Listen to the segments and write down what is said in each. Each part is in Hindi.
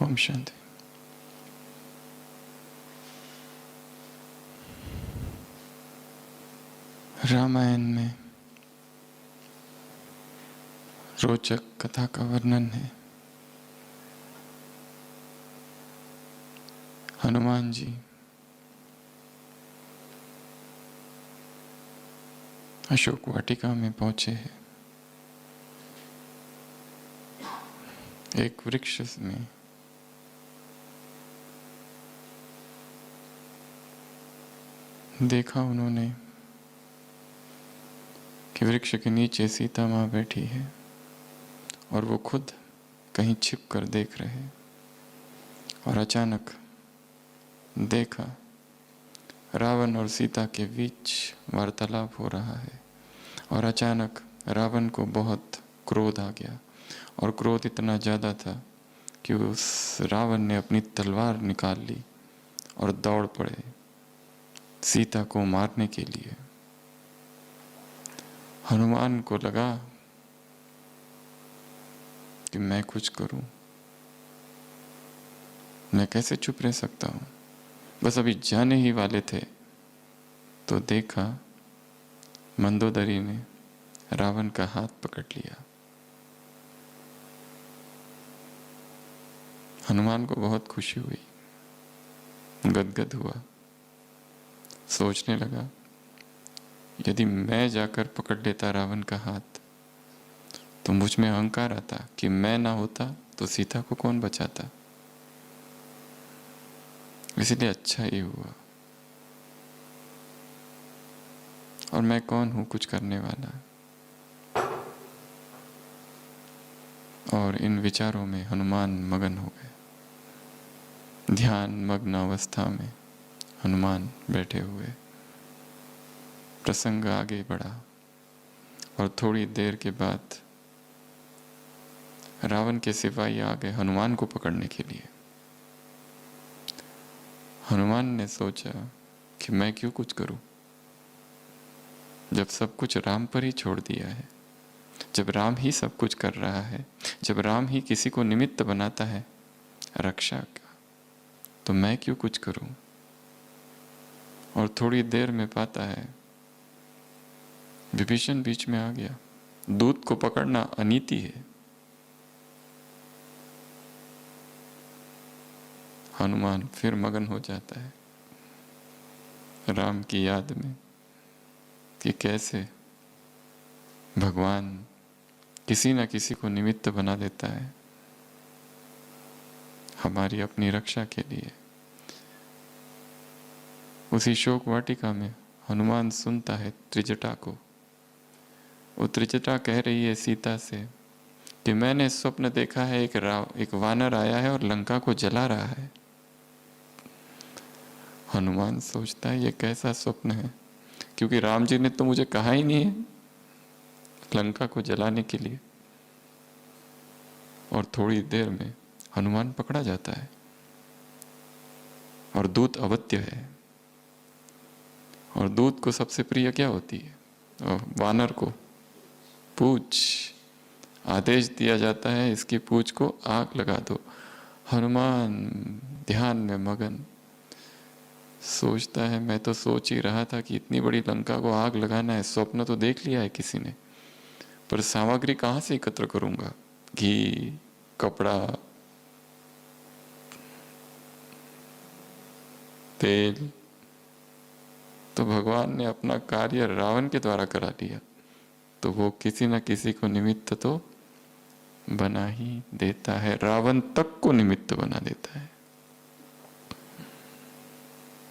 ओम शांति। रामायण में रोचक कथा का वर्णन है। हनुमान जी अशोक वाटिका में पहुंचे हैं। एक वृक्ष में देखा उन्होंने कि वृक्ष के नीचे सीता माँ बैठी है और वो खुद कहीं छिप कर देख रहे हैं। और अचानक देखा रावण और सीता के बीच वार्तालाप हो रहा है। और अचानक रावण को बहुत क्रोध आ गया और क्रोध इतना ज़्यादा था कि उस रावण ने अपनी तलवार निकाल ली और दौड़ पड़े सीता को मारने के लिए। हनुमान को लगा कि मैं कुछ करूं, मैं कैसे चुप रह सकता हूं। बस अभी जाने ही वाले थे तो देखा मंदोदरी ने रावण का हाथ पकड़ लिया। हनुमान को बहुत खुशी हुई, गदगद हुआ। सोचने लगा यदि मैं जाकर पकड़ लेता रावण का हाथ तो मुझ में अहंकार आता कि मैं ना होता तो सीता को कौन बचाता। इसलिए अच्छा ही हुआ। और मैं कौन हूं कुछ करने वाला। और इन विचारों में हनुमान मगन हो गए। ध्यान मग्न अवस्था में हनुमान बैठे हुए। प्रसंग आगे बढ़ा और थोड़ी देर के बाद रावण के सिपाही आ गए हनुमान को पकड़ने के लिए। हनुमान ने सोचा कि मैं क्यों कुछ करूं, जब सब कुछ राम पर ही छोड़ दिया है, जब राम ही सब कुछ कर रहा है, जब राम ही किसी को निमित्त बनाता है रक्षा का, तो मैं क्यों कुछ करूं। और थोड़ी देर में पाता है विभीषण बीच में आ गया। दूत को पकड़ना अनीति है। हनुमान फिर मगन हो जाता है राम की याद में कि कैसे भगवान किसी न किसी को निमित्त बना देता है हमारी अपनी रक्षा के लिए। उसी शोक वाटिका में हनुमान सुनता है त्रिजटा को। वो त्रिजटा कह रही है सीता से कि मैंने स्वप्न देखा है एक वानर आया है और लंका को जला रहा है। हनुमान सोचता है ये कैसा स्वप्न है, क्योंकि राम जी ने तो मुझे कहा ही नहीं है लंका को जलाने के लिए। और थोड़ी देर में हनुमान पकड़ा जाता है और दूत अवत्य है। और दूत को सबसे प्रिय क्या होती है, और वानर को पूछ। आदेश दिया जाता है इसकी पूछ को आग लगा दो। हनुमान ध्यान में मगन सोचता है मैं तो सोच ही रहा था कि इतनी बड़ी लंका को आग लगाना है। स्वप्न तो देख लिया है किसी ने, पर सामग्री कहाँ से एकत्र करूंगा, घी, कपड़ा, तेल। तो भगवान ने अपना कार्य रावण के द्वारा करा लिया, तो वो किसी न किसी को निमित्त तो बना ही देता है। रावण तक को निमित्त बना देता है।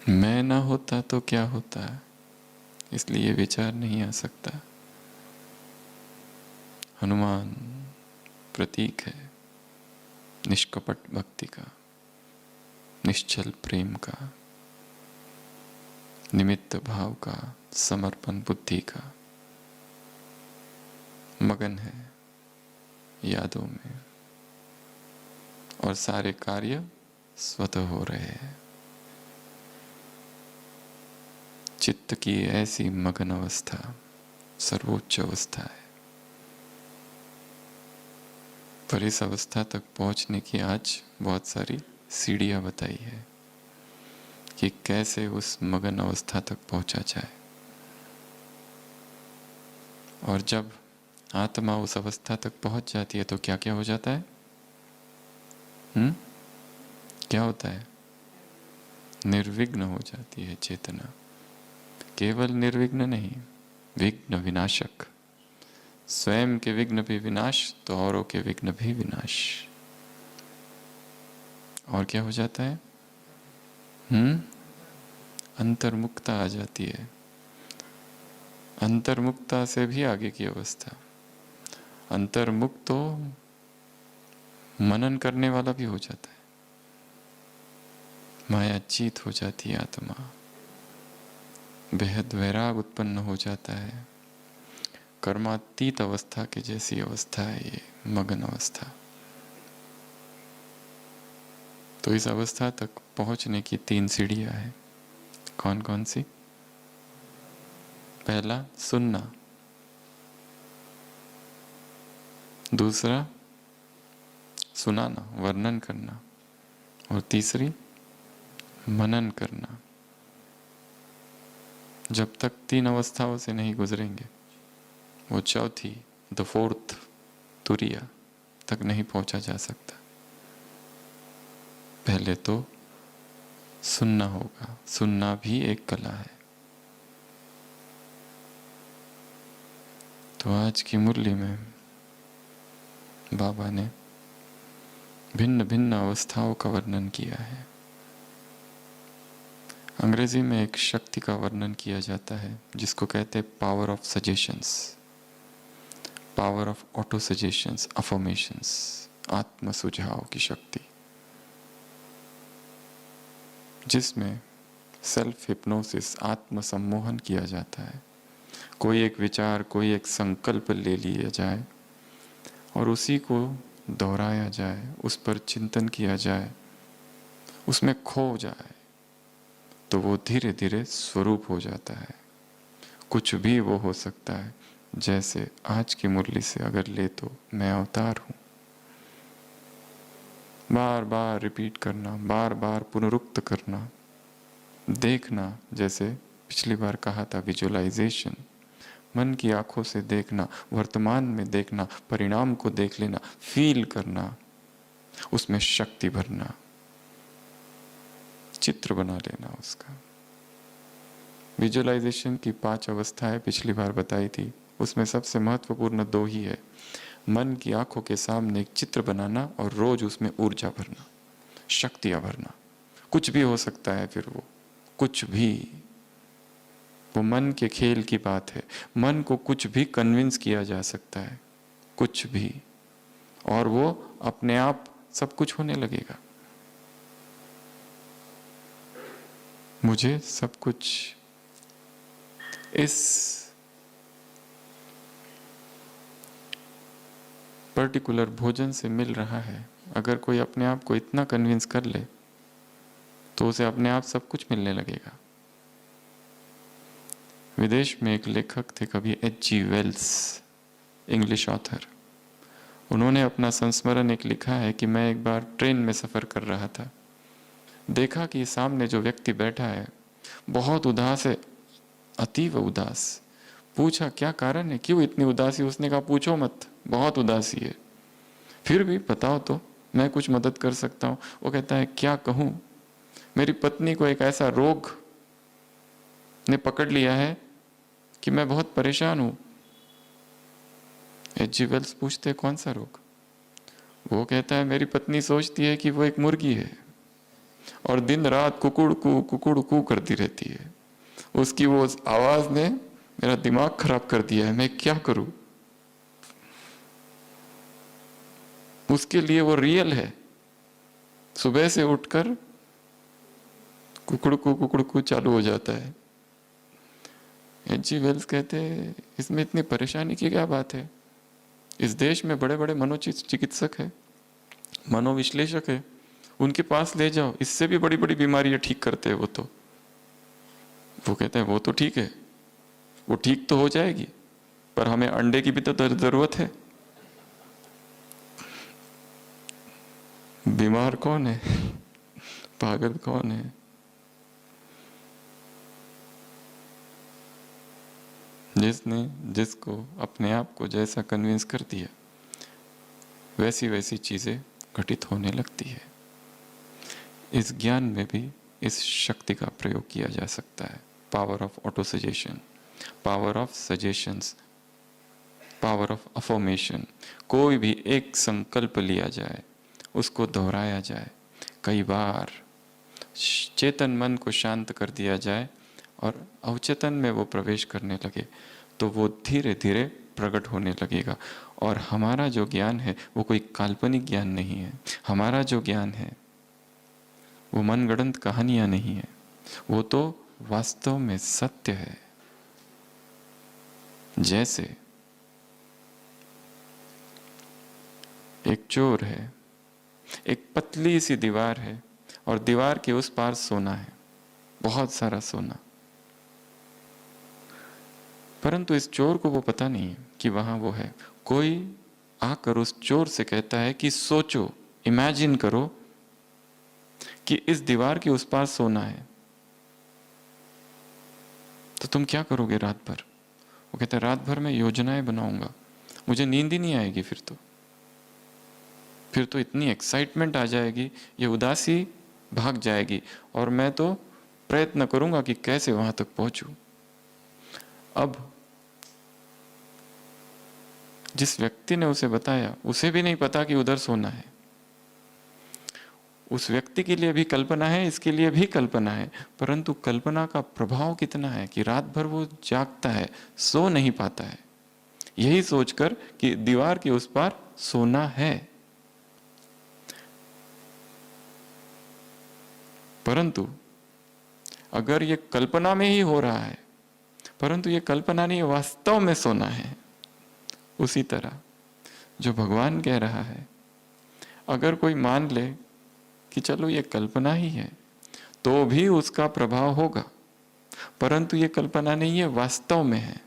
मैं ना होता तो क्या होता, इसलिए विचार नहीं आ सकता। हनुमान प्रतीक है निष्कपट भक्ति का, निश्चल प्रेम का, निमित्त भाव का, समर्पण बुद्धि का। मगन है यादों में और सारे कार्य स्वतः हो रहे हैं। चित्त की ऐसी मगन अवस्था सर्वोच्च अवस्था है। पर इस अवस्था तक पहुंचने की आज बहुत सारी सीढ़ियां बताई है कि कैसे उस मगन अवस्था तक पहुंचा जाए। और जब आत्मा उस अवस्था तक पहुंच जाती है तो क्या क्या हो जाता है? क्या होता है? निर्विघ्न हो जाती है चेतना। केवल निर्विघ्न नहीं, विघ्न विनाशक। स्वयं के विघ्न भी विनाश तो औरों के विघ्न भी विनाश। और क्या हो जाता है? अंतर्मुक्ता आ जाती है। अंतर्मुक्ता से भी आगे की अवस्था, अंतर्मुक्त तो मनन करने वाला भी हो जाता है। मायाचीत हो जाती है आत्मा, बेहद वैराग उत्पन्न हो जाता है। कर्मातीत अवस्था के जैसी अवस्था है ये मगन अवस्था। तो इस अवस्था तक पहुंचने की 3 सीढ़ियां हैं। कौन कौन सी? पहला सुनना, दूसरा सुनाना, वर्णन करना, और तीसरी मनन करना। जब तक 3 अवस्थाओं से नहीं गुजरेंगे, वो चौथी, द फोर्थ तुरिया तक नहीं पहुंचा जा सकता। पहले तो सुनना होगा। सुनना भी एक कला है। तो आज की मुरली में बाबा ने भिन्न भिन्न अवस्थाओं का वर्णन किया है। अंग्रेजी में एक शक्ति का वर्णन किया जाता है जिसको कहते हैं power of suggestions, power of auto suggestions, affirmations, आत्म सुझाव की शक्ति, जिसमें सेल्फ हिप्नोसिस, आत्म सम्मोहन किया जाता है। कोई एक विचार, कोई एक संकल्प ले लिया जाए और उसी को दोहराया जाए, उस पर चिंतन किया जाए, उसमें खो जाए, तो वो धीरे धीरे स्वरूप हो जाता है। कुछ भी वो हो सकता है। जैसे आज की मुरली से अगर ले तो मैं अवतार हूं, बार बार रिपीट करना, बार बार पुनरुक्त करना, देखना, जैसे पिछली बार कहा था विजुअलाइजेशन, मन की आंखों से देखना, वर्तमान में देखना, परिणाम को देख लेना, फील करना, उसमें शक्ति भरना, चित्र बना लेना उसका। विजुअलाइजेशन की 5 अवस्थाएं पिछली बार बताई थी, उसमें सबसे महत्वपूर्ण 2 ही है। मन की आंखों के सामने एक चित्र बनाना और रोज उसमें ऊर्जा भरना, शक्तियां भरना। कुछ भी हो सकता है, फिर वो कुछ भी, वो मन के खेल की बात है। मन को कुछ भी कन्विंस किया जा सकता है, कुछ भी, और वो अपने आप सब कुछ होने लगेगा। मुझे सब कुछ इस पर्टिकुलर भोजन से मिल रहा है। अगर कोई अपने आप को इतना कन्विंस कर ले तो उसे अपने आप सब कुछ मिलने लगेगा। विदेश में एक लेखक थे कभी, H.G. Wells, English author. उन्होंने अपना संस्मरण एक लिखा है कि मैं एक बार ट्रेन में सफ़र कर रहा था, देखा कि सामने जो व्यक्ति बैठा है बहुत उदास है, अतीव उदास। पूछा क्या कारण है, क्यों इतनी उदासी? उसने कहा पूछो मत, बहुत उदासी है। फिर भी बताओ तो, मैं कुछ मदद कर सकता हूँ। वो कहता है क्या कहूँ, मेरी पत्नी को एक ऐसा रोग ने पकड़ लिया है कि मैं बहुत परेशान हूँ। H.G. वेल्स पूछते कौन सा रोग? वो कहता है मेरी पत्नी सोचती है कि वो एक मुर्गी है और दिन रात कुकुड़ कू करती रहती है। उसकी वो आवाज ने मेरा दिमाग खराब कर दिया है, मैं क्या करूं? उसके लिए वो रियल है। सुबह से उठकर कुकुड़ कू चालू हो जाता है। H.G. वेल्स कहते हैं इसमें इतनी परेशानी की क्या बात है? इस देश में बड़े बड़े मनोचिकित्सक है, मनोविश्लेषक है, उनके पास ले जाओ, इससे भी बड़ी बड़ी बीमारियां ठीक करते हैं वो तो। वो कहते हैं वो तो ठीक है, वो ठीक तो हो जाएगी, पर हमें अंडे की भी तो जरूरत है। बीमार कौन है? पागल कौन है? जिसको अपने आप को जैसा कन्विंस कर दिया, वैसी वैसी चीजें घटित होने लगती है। इस ज्ञान में भी इस शक्ति का प्रयोग किया जा सकता है। Power of auto suggestion, power of suggestions, power of affirmation. कोई भी एक संकल्प लिया जाए, उसको दोहराया जाए कई बार, चेतन मन को शांत कर दिया जाए और अवचेतन में वो प्रवेश करने लगे, तो वो धीरे धीरे प्रकट होने लगेगा। और हमारा जो ज्ञान है वो कोई काल्पनिक ज्ञान नहीं है। हमारा जो ज्ञान है वो मनगढ़ंत कहानियां नहीं है, वो तो वास्तव में सत्य है। जैसे एक चोर है, एक पतली सी दीवार है और दीवार के उस पार सोना है, बहुत सारा सोना। परंतु इस चोर को वो पता नहीं है कि वहां वो है। कोई आकर उस चोर से कहता है कि सोचो, इमेजिन करो कि इस दीवार के उस पार सोना है, तो तुम क्या करोगे रात भर? वो कहता है रात भर मैं योजनाएं बनाऊंगा, मुझे नींद ही नहीं आएगी। फिर तो इतनी एक्साइटमेंट आ जाएगी, ये उदासी भाग जाएगी और मैं तो प्रयत्न करूंगा कि कैसे वहां तक पहुंचूं। अब जिस व्यक्ति ने उसे बताया, उसे भी नहीं पता कि उधर सोना है। उस व्यक्ति के लिए भी कल्पना है, इसके लिए भी कल्पना है, परंतु कल्पना का प्रभाव कितना है कि रात भर वो जागता है, सो नहीं पाता है, यही सोचकर कि दीवार के उस पार सोना है। परंतु अगर ये कल्पना में ही हो रहा है, परंतु ये कल्पना नहीं, वास्तव में सोना है। उसी तरह जो भगवान कह रहा है, अगर कोई मान ले कि चलो ये कल्पना ही है, तो भी उसका प्रभाव होगा, परंतु ये कल्पना नहीं है, वास्तव में है,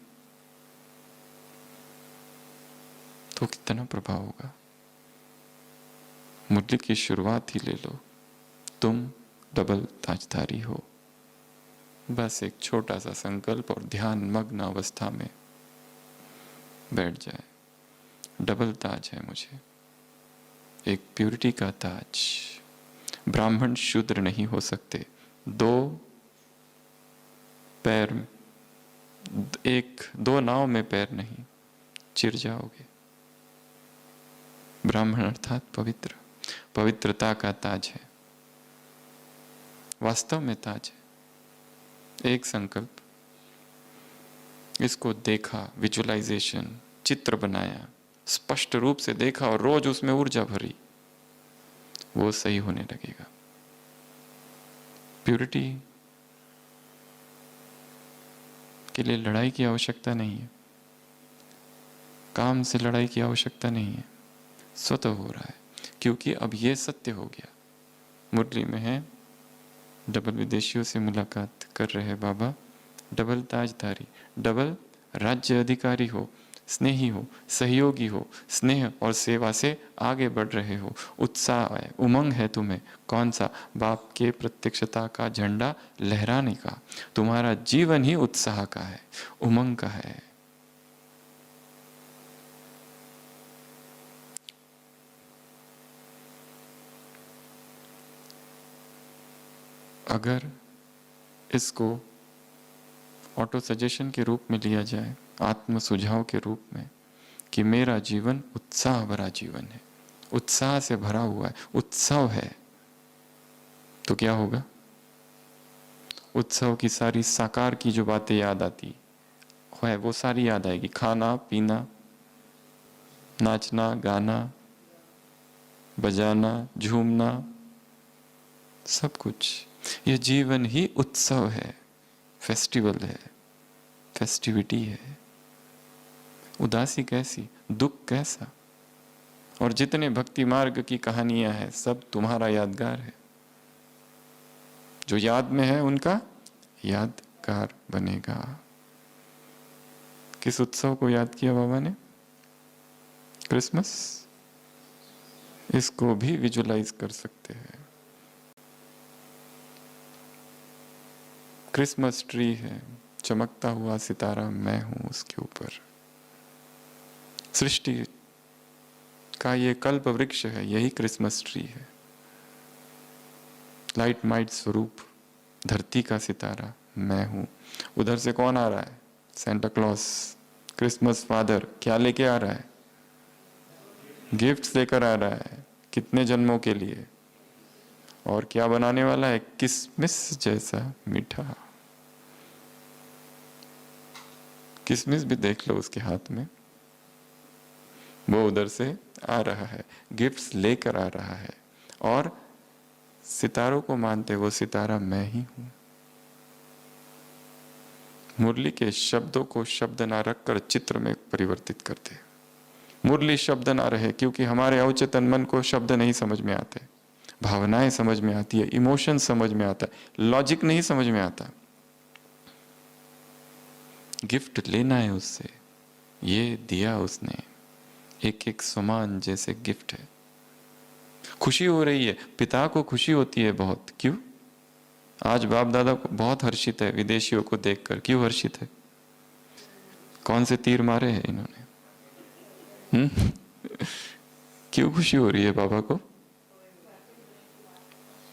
तो कितना प्रभाव होगा। मुरली की शुरुआत ही ले लो, तुम डबल ताजधारी हो। बस एक छोटा सा संकल्प और ध्यान मग्न अवस्था में बैठ जाए। डबल ताज है मुझे, एक प्यूरिटी का ताज। ब्राह्मण शूद्र नहीं हो सकते, दो नाव में पैर नहीं, चिर जाओगे। ब्राह्मण अर्थात पवित्र, पवित्रता का ताज है, वास्तव में ताज है। एक संकल्प, इसको देखा, विजुअलाइजेशन, चित्र बनाया, स्पष्ट रूप से देखा और रोज उसमें ऊर्जा भरी, वो सही होने लगेगा। प्यूरिटी के लिए लड़ाई की आवश्यकता नहीं है, काम से लड़ाई की आवश्यकता नहीं है, स्वतः हो रहा है, क्योंकि अब ये सत्य हो गया। मुरली में है, डबल विदेशियों से मुलाकात कर रहे बाबा, डबल ताजधारी, डबल राज्य अधिकारी हो, स्नेही हो, सहयोगी हो, स्नेह और सेवा से आगे बढ़ रहे हो, उत्साह है, उमंग है तुम्हें। कौन सा? बाप के प्रत्यक्षता का झंडा लहराने का। तुम्हारा जीवन ही उत्साह का है, उमंग का है। अगर इसको ऑटो सजेशन के रूप में लिया जाए, आत्म सुझाव के रूप में, कि मेरा जीवन उत्साह भरा जीवन है, उत्साह से भरा हुआ है, उत्सव है, तो क्या होगा? उत्सव की सारी साकार की जो बातें याद आती है वो सारी याद आएगी। खाना पीना, नाचना गाना, बजाना, झूमना, सब कुछ। ये जीवन ही उत्सव है, फेस्टिवल है, फेस्टिविटी है। उदासी कैसी, दुख कैसा। और जितने भक्ति मार्ग की कहानियां हैं सब तुम्हारा यादगार है। जो याद में है उनका यादगार बनेगा। किस उत्सव को याद किया बाबा ने? क्रिसमस, इसको भी विजुलाइज कर सकते हैं। क्रिसमस ट्री है, चमकता हुआ सितारा मैं हूं उसके ऊपर। सृष्टि का ये कल्प वृक्ष है, यही क्रिसमस ट्री है। लाइट माइट स्वरूप धरती का सितारा मैं हूं। उधर से कौन आ रहा है? Santa Claus, Christmas father. क्या लेके आ रहा है? गिफ्ट्स लेकर आ रहा है। कितने जन्मों के लिए? और क्या बनाने वाला है? किसमिस जैसा मीठा। किसमिस भी देख लो उसके हाथ में, वो उधर से आ रहा है, गिफ्ट्स लेकर आ रहा है। और सितारों को मानते, वो सितारा मैं ही हूं। मुरली के शब्दों को शब्द ना रखकर चित्र में परिवर्तित करते। मुरली शब्द ना रहे, क्योंकि हमारे अवचेतन मन को शब्द नहीं समझ में आते, भावनाएं समझ में आती है, इमोशन समझ में आता है, लॉजिक नहीं समझ में आता। गिफ्ट लेना है उससे, ये दिया उसने, एक एक समान जैसे गिफ्ट है। खुशी हो रही है, पिता को खुशी होती है बहुत। क्यों? आज बाप दादा को बहुत हर्षित है विदेशियों को देखकर। क्यों हर्षित है? कौन से तीर मारे हैं इन्होंने? क्यों खुशी हो रही है बाबा को?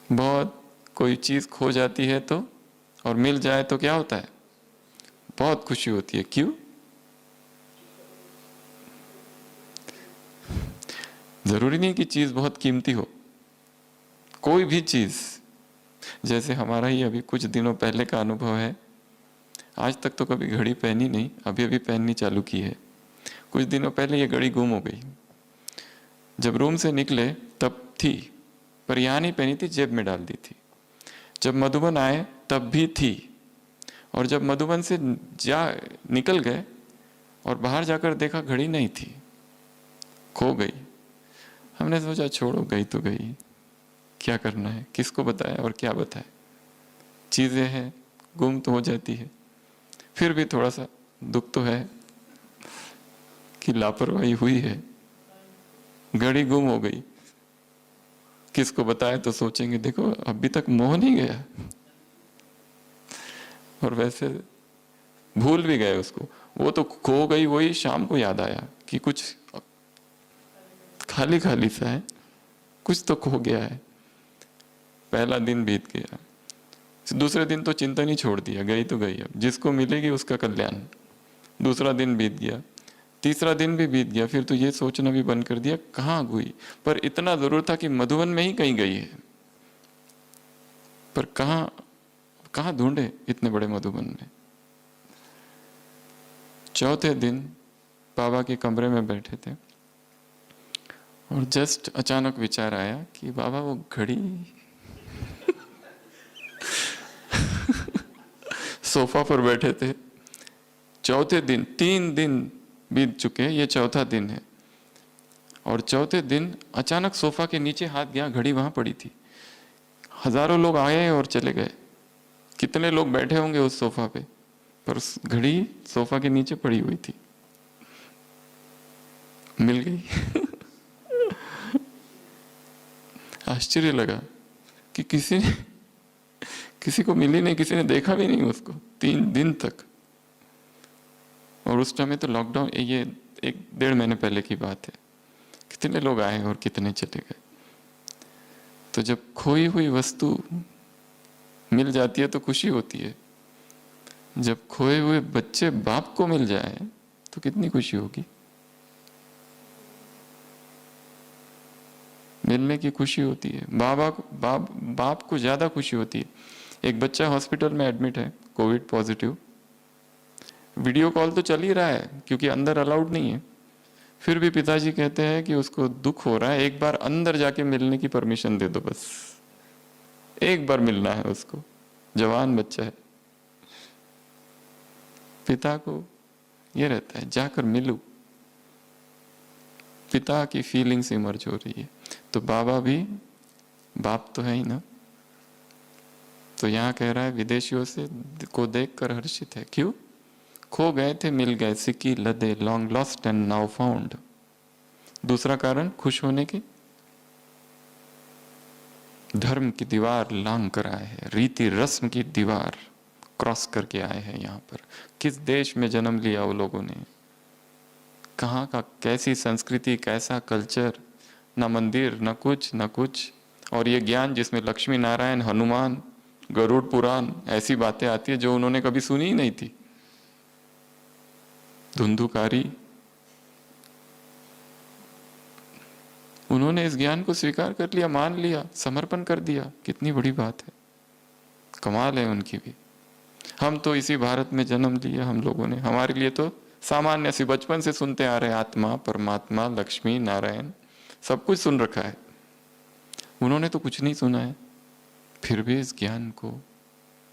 बहुत कोई चीज खो जाती है तो, और मिल जाए तो क्या होता है? बहुत खुशी होती है। क्यों? जरूरी नहीं कि चीज बहुत कीमती हो, कोई भी चीज। जैसे हमारा ही अभी कुछ दिनों पहले का अनुभव है, आज तक तो कभी घड़ी पहनी नहीं, अभी अभी पहननी चालू की है। कुछ दिनों पहले ये घड़ी गुम हो गई। जब रूम से निकले तब थी, पर यहाँ नहीं पहनी थी, जेब में डाल दी थी। जब मधुबन आए तब भी थी, और जब मधुबन से निकल गए और बाहर जाकर देखा घड़ी नहीं थी, खो गई। हमने सोचा छोड़ो, गई तो गई, क्या करना है, किसको बताए और क्या बताए। चीजें हैं, गुम तो हो जाती है। फिर भी थोड़ा सा दुख तो है कि लापरवाही हुई है, घड़ी गुम हो गई। किसको बताए तो सोचेंगे देखो अभी तक मोह नहीं गया, और वैसे भूल भी गए उसको। वो तो खो गई, वही शाम को याद आया कि कुछ खाली खाली सा है, कुछ तो खो गया है। पहला दिन बीत गया, दूसरे दिन तो चिंतन ही छोड़ दिया, गई तो गई, अब जिसको मिलेगी उसका कल्याण। दूसरा दिन बीत गया, तीसरा दिन भी बीत गया, फिर तो ये सोचना भी बंद कर दिया कहाँ हुई। पर इतना जरूर था कि मधुबन में ही कहीं गई है, पर कहाँ कहाँ ढूंढे इतने बड़े मधुबन में। चौथे दिन बाबा के कमरे में बैठे थे, और जस्ट अचानक विचार आया कि बाबा वो घड़ी सोफा पर बैठे थे। चौथे दिन, 3 दिन बीत चुके, ये चौथा दिन है। और चौथे दिन अचानक सोफा के नीचे हाथ गया, घड़ी वहां पड़ी थी। हजारों लोग आए और चले गए, कितने लोग बैठे होंगे उस सोफा पे, पर उस घड़ी सोफा के नीचे पड़ी हुई थी। मिल गई। आश्चर्य लगा कि किसी को मिली नहीं, किसी ने देखा भी नहीं उसको 3 दिन तक। और उस टाइम में तो लॉकडाउन, ये 1-1.5 महीने पहले की बात है। कितने लोग आए और कितने चले गए। तो जब खोई हुई वस्तु मिल जाती है तो खुशी होती है। जब खोए हुए बच्चे बाप को मिल जाए तो कितनी खुशी होगी। मिलने की खुशी होती है। बाप को ज्यादा खुशी होती है। एक बच्चा हॉस्पिटल में एडमिट है, कोविड पॉजिटिव। वीडियो कॉल तो चल ही रहा है क्योंकि अंदर अलाउड नहीं है। फिर भी पिताजी कहते हैं कि उसको दुख हो रहा है, एक बार अंदर जाके मिलने की परमिशन दे दो, बस एक बार मिलना है उसको। जवान बच्चा है। पिता को ये रहता है जाकर मिलूं। पिता की फीलिंग्स इमर्ज हो रही है। तो बाबा भी बाप तो है ही ना। तो यहाँ कह रहा है विदेशियों से को देखकर हर्षित है। क्यों? खो गए थे मिल गए, सिक्की लदे, long lost and now found. दूसरा कारण खुश होने की, धर्म की दीवार लांग कर आए हैं, रीति रस्म की दीवार क्रॉस करके आए हैं यहाँ पर। किस देश में जन्म लिया वो लोगों ने, कहाँ का, कैसी संस्कृति, कैसा कल्चर, ना मंदिर, ना कुछ ना कुछ। और ये ज्ञान जिसमें लक्ष्मी नारायण, हनुमान, गरुड़ पुराण ऐसी बातें आती है जो उन्होंने कभी सुनी ही नहीं थी। धुंधुकारी, उन्होंने इस ज्ञान को स्वीकार कर लिया, मान लिया, समर्पण कर दिया। कितनी बड़ी बात है, कमाल है उनकी भी। हम तो इसी भारत में जन्म लिया हम लोगों ने, हमारे लिए तो सामान्य सी बचपन से सुनते आ रहे, आत्मा, परमात्मा, लक्ष्मी, नारायण, सब कुछ सुन रखा है। उन्होंने तो कुछ नहीं सुना है, फिर भी इस ज्ञान को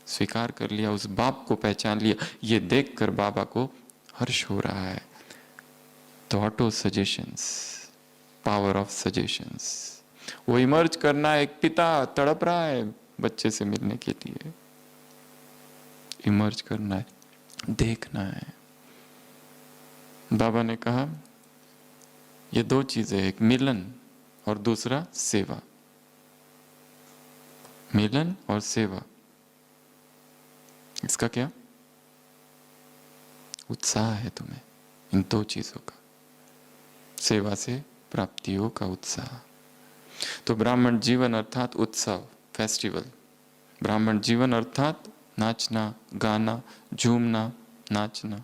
स्वीकार कर लिया, उस बाप को पहचान लिया। ये देखकर बाबा को हर्ष हो रहा है। तो auto suggestions, power of suggestions, वो इमर्ज करना। एक पिता तड़प रहा है बच्चे से मिलने के लिए, इमर्ज करना है, देखना है। बाबा ने कहा ये दो चीजें, एक मिलन और दूसरा सेवा। मिलन और सेवा, इसका क्या उत्साह है तुम्हें इन दो चीजों का, सेवा से प्राप्तियों का उत्साह। तो ब्राह्मण जीवन अर्थात उत्सव, फेस्टिवल। ब्राह्मण जीवन अर्थात नाचना, गाना, झूमना, नाचना।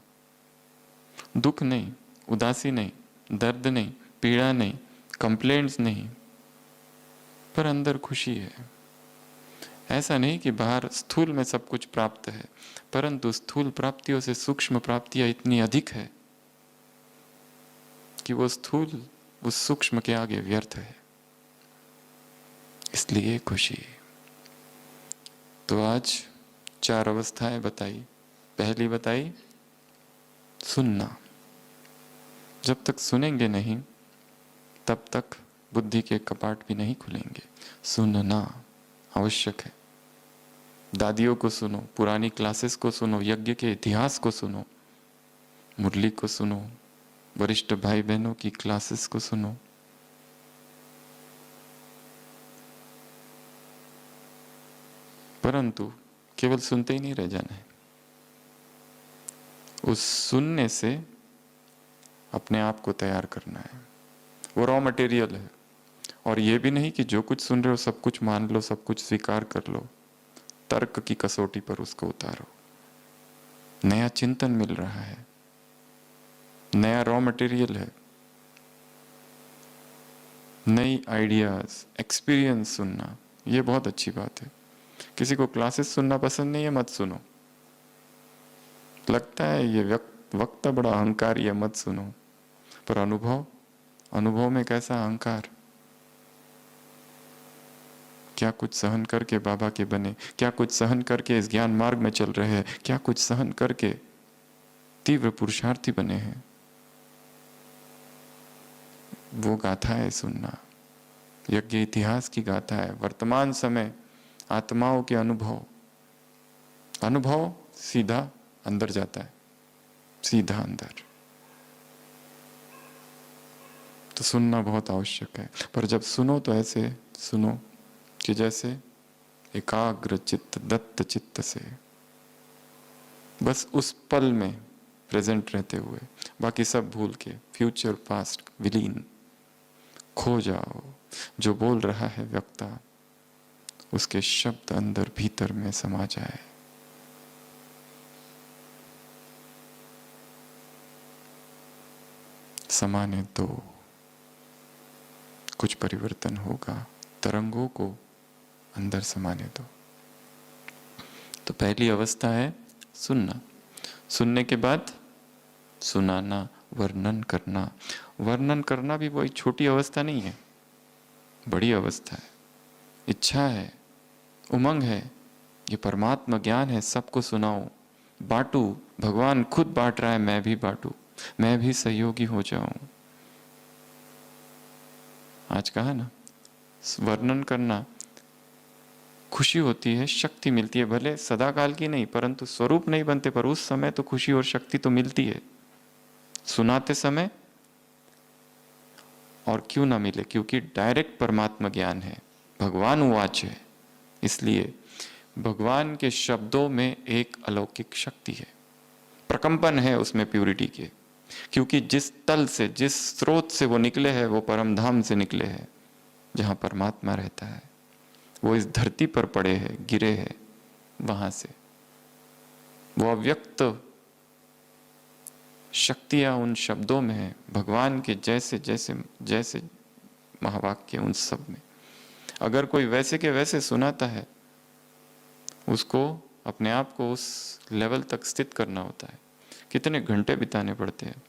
दुख नहीं, उदासी नहीं, दर्द नहीं, पीड़ा नहीं, कंप्लेंट्स नहीं, पर अंदर खुशी है। ऐसा नहीं कि बाहर स्थूल में सब कुछ प्राप्त है, परंतु स्थूल प्राप्तियों से सूक्ष्म प्राप्तियां इतनी अधिक है कि वो स्थूल उस सूक्ष्म के आगे व्यर्थ है, इसलिए खुशी। तो आज 4 अवस्थाएं बताई। पहली बताई सुनना। जब तक सुनेंगे नहीं तब तक बुद्धि के कपाट भी नहीं खुलेंगे। सुनना आवश्यक है। दादियों को सुनो, पुरानी क्लासेस को सुनो, यज्ञ के इतिहास को सुनो, मुरली को सुनो, वरिष्ठ भाई बहनों की क्लासेस को सुनो। परंतु केवल सुनते ही नहीं रह जाना है, उस सुनने से अपने आप को तैयार करना है। वो रॉ मटेरियल है। और ये भी नहीं कि जो कुछ सुन रहे हो सब कुछ मान लो, सब कुछ स्वीकार कर लो, तर्क की कसौटी पर उसको उतारो। नया चिंतन मिल रहा है, नया रॉ मटेरियल है, नई आइडियाज, एक्सपीरियंस सुनना, ये बहुत अच्छी बात है। किसी को क्लासेस सुनना पसंद नहीं है, मत सुनो। लगता है ये वक्ता बड़ा अहंकारी है, मत सुनो। पर अनुभव में कैसा अहंकार, क्या कुछ सहन करके बाबा के बने, क्या कुछ सहन करके इस ज्ञान मार्ग में चल रहे हैं, क्या कुछ सहन करके तीव्र पुरुषार्थी बने हैं। वो गाथा है सुनना, यज्ञ इतिहास की गाथा है। वर्तमान समय आत्माओं के अनुभव सीधा अंदर जाता है, सीधा अंदर। तो सुनना बहुत आवश्यक है। पर जब सुनो तो ऐसे सुनो कि जैसे एकाग्र चित्त, दत्त चित्त से, बस उस पल में प्रेजेंट रहते हुए, बाकी सब भूल के, फ्यूचर पास्ट विलीन, खो जाओ। जो बोल रहा है वक्ता, उसके शब्द अंदर भीतर में समा जाए। समाने दो, कुछ परिवर्तन होगा। तरंगों को अंदर समाने दो। तो पहली अवस्था है सुनना। सुनने के बाद सुनाना, वर्णन करना। वर्णन करना भी कोई छोटी अवस्था नहीं है, बड़ी अवस्था है। इच्छा है, उमंग है, ये परमात्मा ज्ञान है, सबको सुनाओ, बांटू। भगवान खुद बांट रहा है, मैं भी बांटू, मैं भी सहयोगी हो जाऊं। आज कहा ना, वर्णन करना खुशी होती है, शक्ति मिलती है। भले सदाकाल की नहीं, परंतु स्वरूप नहीं बनते, पर उस समय तो खुशी और शक्ति तो मिलती है सुनाते समय। और क्यों ना मिले, क्योंकि डायरेक्ट परमात्मा ज्ञान है, भगवान उवाच है। इसलिए भगवान के शब्दों में एक अलौकिक शक्ति है, प्रकंपन है उसमें प्यूरिटी के, क्योंकि जिस तल से, जिस स्रोत से वो निकले हैं वो परम धाम से निकले हैं, जहां परमात्मा रहता है। वो इस धरती पर पड़े हैं, गिरे हैं, वहां से वो अव्यक्त शक्तियां उन शब्दों में है, भगवान के जैसे जैसे जैसे महावाक्य उन सब में। अगर कोई वैसे के वैसे सुनाता है, उसको अपने आप को उस लेवल तक स्थित करना होता है। कितने घंटे बिताने पड़ते हैं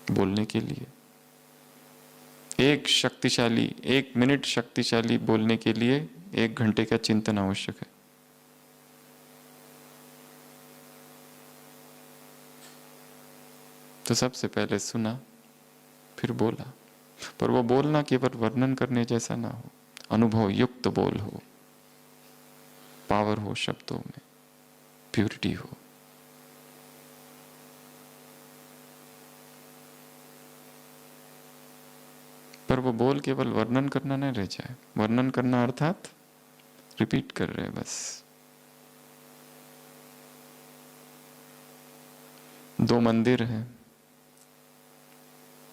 बोलने के लिए। एक मिनट शक्तिशाली बोलने के लिए 1 घंटे का चिंतन आवश्यक है। तो सबसे पहले सुना, फिर बोला, पर वो बोलना केवल वर्णन करने जैसा ना हो, अनुभव युक्त बोल हो, पावर हो शब्दों में, प्यूरिटी हो। पर वो बोल केवल वर्णन करना नहीं रह जाए। वर्णन करना अर्थात रिपीट कर रहे बस। 2 मंदिर हैं,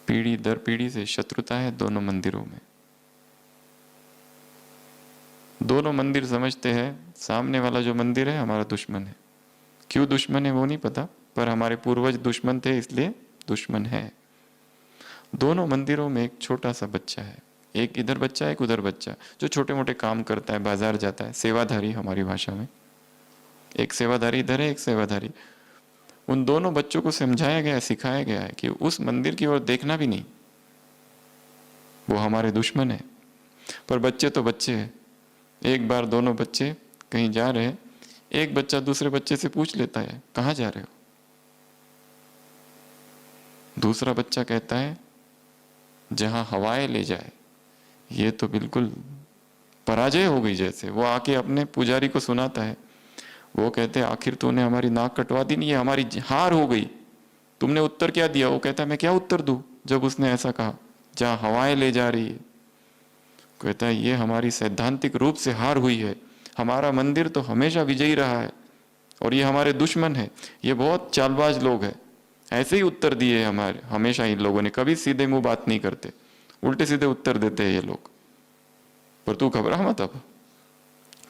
पीढ़ी दर पीढ़ी से शत्रुता है दोनों मंदिरों में। दोनों मंदिर समझते हैं सामने वाला जो मंदिर है हमारा दुश्मन है। क्यों दुश्मन है वो नहीं पता, पर हमारे पूर्वज दुश्मन थे इसलिए दुश्मन है। दोनों मंदिरों में एक छोटा सा बच्चा है, एक इधर बच्चा एक उधर बच्चा, जो छोटे मोटे काम करता है, बाजार जाता है, सेवाधारी हमारी भाषा में। एक सेवाधारी इधर है, एक सेवाधारी। उन दोनों बच्चों को समझाया गया, सिखाया गया है कि उस मंदिर की ओर देखना भी नहीं, वो हमारे दुश्मन है। पर बच्चे तो बच्चे हैं। एक बार दोनों बच्चे कहीं जा रहे हैं, एक बच्चा दूसरे बच्चे से पूछ लेता है कहाँ जा रहे हो। दूसरा बच्चा कहता है जहां हवाएं ले जाए। ये तो बिल्कुल पराजय हो गई जैसे। वो आके अपने पुजारी को सुनाता है। वो कहते हैं आखिर तूने हमारी नाक कटवा दी नहीं, ये हमारी हार हो गई, तुमने उत्तर क्या दिया। वो कहता है मैं क्या उत्तर दूं जब उसने ऐसा कहा, जहां हवाएं ले जा रही है। कहता है ये हमारी सैद्धांतिक रूप से हार हुई है, हमारा मंदिर तो हमेशा विजयी रहा है और ये हमारे दुश्मन है, ये बहुत चालबाज लोग हैं। ऐसे ही उत्तर दिए हमारे हमेशा इन लोगों ने, कभी सीधे मुंह बात नहीं करते, उल्टे सीधे उत्तर देते हैं ये लोग। पर तू घबरा मत, अब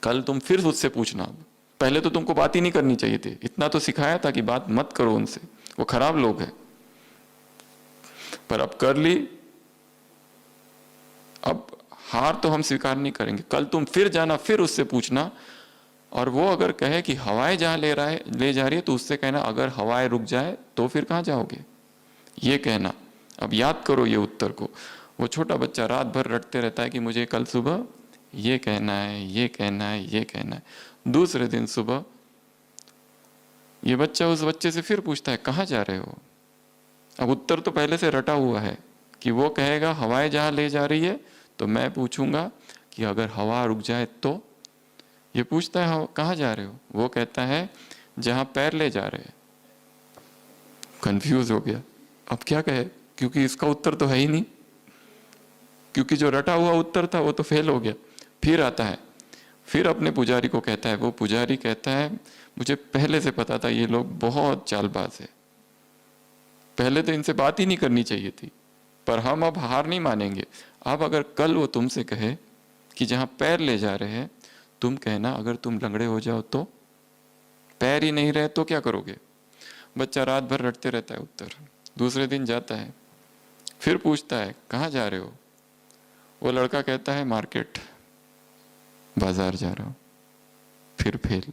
कल तुम फिर उससे पूछना। पहले तो तुमको बात ही नहीं करनी चाहिए थी, इतना तो सिखाया था कि बात मत करो उनसे, वो खराब लोग हैं। पर अब कर ली, अब हार तो हम स्वीकार नहीं करेंगे। कल तुम फिर जाना, फिर उससे पूछना, और वो अगर कहे कि हवाएं जहां ले जा रही है, तो उससे कहना अगर हवाएं रुक जाए तो फिर कहां जाओगे, ये कहना। अब याद करो ये उत्तर को। वो छोटा बच्चा रात भर रटते रहता है कि मुझे कल सुबह ये कहना है, ये कहना है, ये कहना है। दूसरे दिन सुबह ये बच्चा उस बच्चे से फिर पूछता है कहां जा रहे हो। अब उत्तर तो पहले से रटा हुआ है कि वो कहेगा हवाएं जहां ले जा रही है, तो मैं पूछूंगा कि अगर हवा रुक जाए तो। ये पूछता है कहां जा रहे हो, वो कहता है जहां पैर ले जा रहे हैं। कंफ्यूज हो गया, अब क्या कहे, क्योंकि इसका उत्तर तो है ही नहीं, क्योंकि जो रटा हुआ उत्तर था वो तो फेल हो गया। फिर आता है, फिर अपने पुजारी को कहता है। वो पुजारी कहता है मुझे पहले से पता था ये लोग बहुत चालबाज है, पहले तो इनसे बात ही नहीं करनी चाहिए थी, पर हम अब हार नहीं मानेंगे। अब अगर कल वो तुमसे कहे कि जहां पैर ले जा रहे हैं, तुम कहना अगर तुम लंगड़े हो जाओ तो, पैर ही नहीं रहे तो क्या करोगे। बच्चा रात भर रटते रहता है उत्तर। दूसरे दिन जाता है, फिर पूछता है कहाँ जा रहे हो। वो लड़का कहता है मार्केट, बाजार जा रहा हूं। फिर फेल।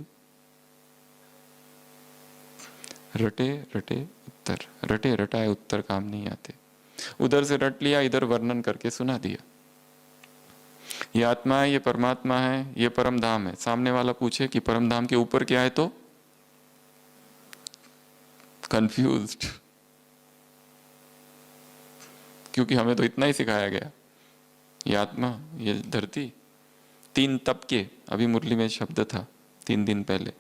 रटे रटे उत्तर, रटे रटाए उत्तर काम नहीं आते। उधर से रट लिया, इधर वर्णन करके सुना दिया। ये आत्मा है, ये परमात्मा है, ये परम धाम है। सामने वाला पूछे कि परम धाम के ऊपर क्या है, तो कंफ्यूज्ड, क्योंकि हमें तो इतना ही सिखाया गया। ये आत्मा, ये धरती, 3 तबके, अभी मुरली में शब्द था 3 दिन पहले,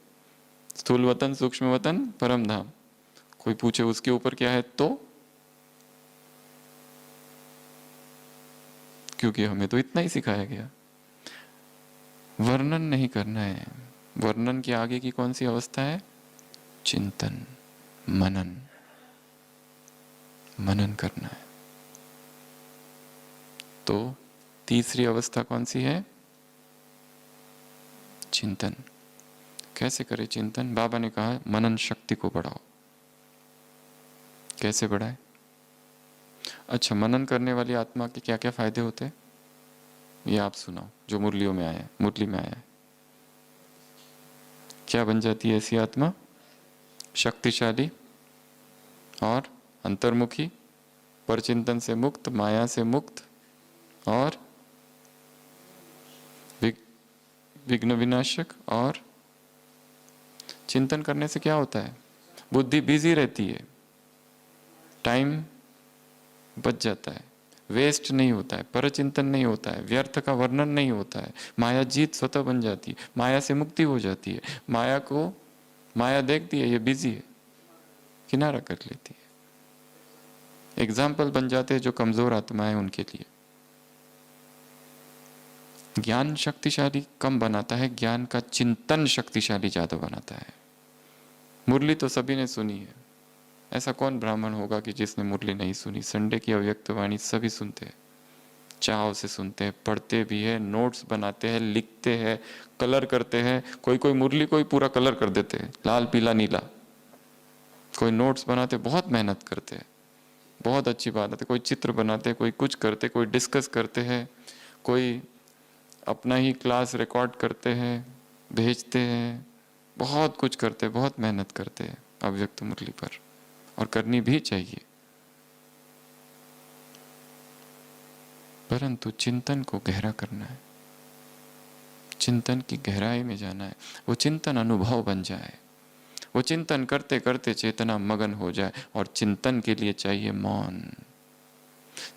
स्थूल वतन, सूक्ष्म वतन, परम धाम। कोई पूछे उसके ऊपर क्या है, तो क्योंकि हमें तो इतना ही सिखाया गया। वर्णन नहीं करना है। वर्णन के आगे की कौन सी अवस्था है? चिंतन, मनन। मनन करना है। तो तीसरी अवस्था कौन सी है? चिंतन। कैसे करें चिंतन? बाबा ने कहा मनन शक्ति को बढ़ाओ। कैसे बढ़ाए? अच्छा, मनन करने वाली आत्मा के क्या क्या फायदे होते हैं ये आप सुनाओ, जो मुरलियों में आया है, मुरली में आया है। क्या बन जाती है ऐसी आत्मा? शक्तिशाली और अंतर्मुखी, परचिंतन से मुक्त, माया से मुक्त और विघ्न विनाशक। और चिंतन करने से क्या होता है? बुद्धि बिजी रहती है, टाइम बच जाता है, वेस्ट नहीं होता है, परचिंतन नहीं होता है, व्यर्थ का वर्णन नहीं होता है, माया जीत स्वतः बन जाती है, माया से मुक्ति हो जाती है। माया देखती है ये बिजी है, किनारा कर लेती है। एग्जाम्पल बन जाते हैं जो कमजोर आत्मा है उनके लिए। ज्ञान शक्तिशाली कम बनाता है, ज्ञान का चिंतन शक्तिशाली ज्यादा बनाता है। मुरली तो सभी ने सुनी है, ऐसा कौन ब्राह्मण होगा कि जिसने मुरली नहीं सुनी? संडे की अव्यक्त वाणी सभी सुनते हैं, चाव से सुनते हैं, पढ़ते भी है, नोट्स बनाते हैं, लिखते हैं, कलर करते हैं। कोई कोई मुरली कोई पूरा कलर कर देते हैं, लाल पीला नीला। कोई नोट्स बनाते, बहुत मेहनत करते हैं, बहुत अच्छी बात है। कोई चित्र बनाते, कोई कुछ करते, कोई डिस्कस करते हैं, कोई अपना ही क्लास रिकॉर्ड करते हैं, भेजते हैं, बहुत कुछ करते हैं, बहुत मेहनत करते हैं अव्यक्त मुरली पर, और करनी भी चाहिए। परंतु चिंतन को गहरा करना है, चिंतन की गहराई में जाना है, वो चिंतन अनुभव बन जाए, वो चिंतन करते करते चेतना मगन हो जाए। और चिंतन के लिए चाहिए मौन,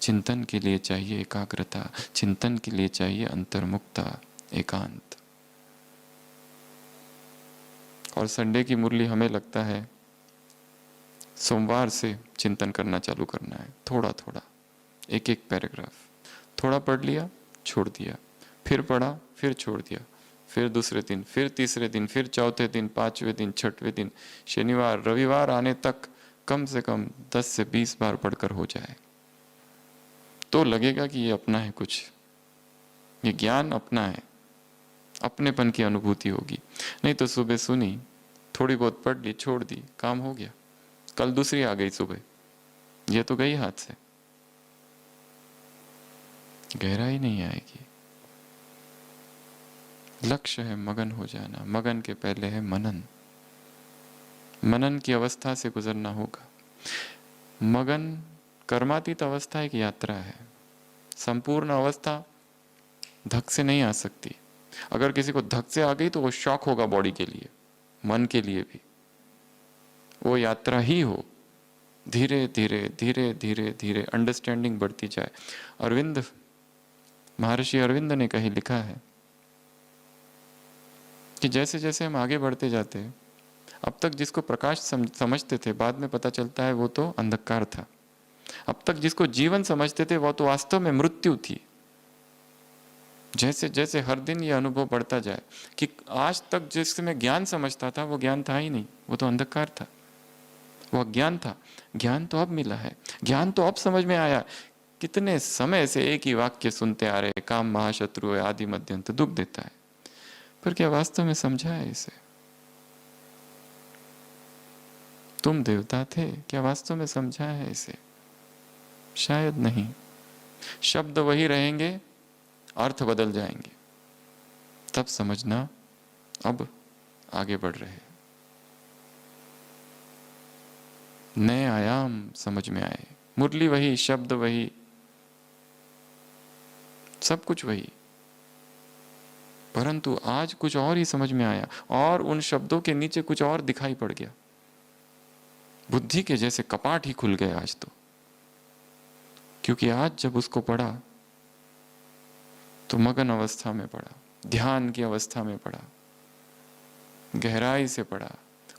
चिंतन के लिए चाहिए एकाग्रता, चिंतन के लिए चाहिए अंतर्मुक्ता, एकांत। और संडे की मुरली हमें लगता है सोमवार से चिंतन करना चालू करना है, थोड़ा थोड़ा, एक एक पैराग्राफ। थोड़ा पढ़ लिया, छोड़ दिया, फिर पढ़ा, फिर छोड़ दिया, फिर दूसरे दिन, फिर तीसरे दिन, फिर चौथे दिन, पांचवें दिन, छठवें दिन, शनिवार रविवार आने तक कम से कम 10 से 20 बार पढ़कर हो जाए तो लगेगा कि ये अपना है, कुछ ये ज्ञान अपना है, अपनेपन की अनुभूति होगी। नहीं तो सुबह सुनी, थोड़ी बहुत पढ़ ली, छोड़ दी, काम हो गया, कल दूसरी आ गई सुबह, ये तो गई हाथ से, गहराई नहीं आएगी। लक्ष्य है मगन हो जाना, मगन के पहले है मनन, मनन की अवस्था से गुजरना होगा। मगन कर्मातीत अवस्था एक यात्रा है, संपूर्ण अवस्था धक से नहीं आ सकती। अगर किसी को धक से आ गई तो वो शॉक होगा बॉडी के लिए, मन के लिए भी। वो यात्रा ही हो, धीरे धीरे धीरे धीरे धीरे अंडरस्टैंडिंग बढ़ती जाए। अरविंद, महर्षि अरविंद ने कहीं लिखा है कि जैसे जैसे हम आगे बढ़ते जाते हैं, अब तक जिसको प्रकाश समझते थे, बाद में पता चलता है वो तो अंधकार था। अब तक जिसको जीवन समझते थे वो तो वास्तव में मृत्यु थी। जैसे जैसे हर दिन ये अनुभव बढ़ता जाए कि आज तक जिसमें ज्ञान समझता था वो ज्ञान था ही नहीं, वो तो अंधकार था, वो अज्ञान था। ज्ञान तो अब मिला है, ज्ञान तो अब समझ में आया। कितने समय से एक ही वाक्य सुनते आ रहे, काम महाशत्रु है, आदि मध्य अंत दुख देता है, पर क्या वास्तव में समझा है इसे? तुम देवता थे, क्या वास्तव में समझा है इसे? शायद नहीं। शब्द वही रहेंगे, अर्थ बदल जाएंगे, तब समझना अब आगे बढ़ रहे, नए आयाम समझ में आए। मुरली वही, शब्द वही, सब कुछ वही, परंतु आज कुछ और ही समझ में आया, और उन शब्दों के नीचे कुछ और दिखाई पड़ गया। बुद्धि के जैसे कपाट ही खुल गए आज तो, क्योंकि आज जब उसको पढ़ा तो मगन अवस्था में पढ़ा, ध्यान की अवस्था में पढ़ा, गहराई से पढ़ा,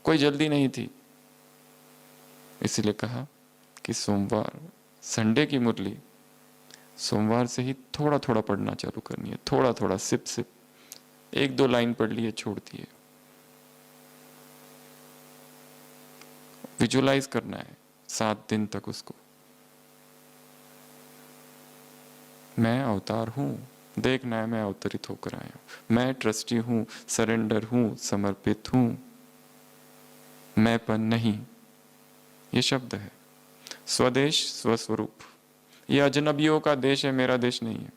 कोई जल्दी नहीं थी। इसलिए कहा कि सोमवार, संडे की मुरली सोमवार से ही थोड़ा थोड़ा पढ़ना चालू करनी है, थोड़ा थोड़ा, सिप सिप, 1-2 लाइन पढ़ लिए, छोड़ दिए। विजुलाइज करना है 7 दिन तक उसको। मैं अवतार हूं, देखना है मैं अवतरित होकर आया हूं, मैं ट्रस्टी हूं, सरेंडर हूं, समर्पित हूं, मैंपन नहीं। ये शब्द है। स्वदेश स्वस्वरूप, ये अजनबियों का देश है, मेरा देश नहीं है।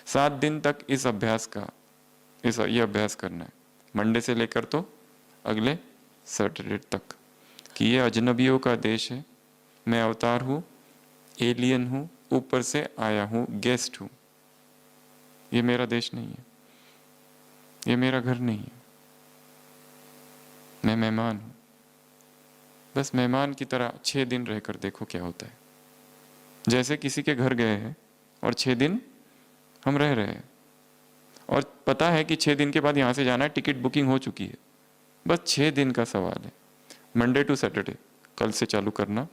7 दिन तक इस अभ्यास का ये अभ्यास करना है, मंडे से लेकर तो अगले सैटरडे तक, कि ये अजनबियों का देश है, मैं अवतार हूं, एलियन हूं, ऊपर से आया हूं, गेस्ट हूं। ये मेरा देश नहीं है, ये मेरा घर नहीं है, मैं मेहमान हूं। बस मेहमान की तरह 6 दिन रहकर देखो क्या होता है। जैसे किसी के घर गए हैं और 6 दिन हम रह रहे हैं, और पता है कि 6 दिन के बाद यहाँ से जाना है, टिकट बुकिंग हो चुकी है। बस 6 दिन का सवाल है, मंडे टू सैटरडे, कल से चालू करना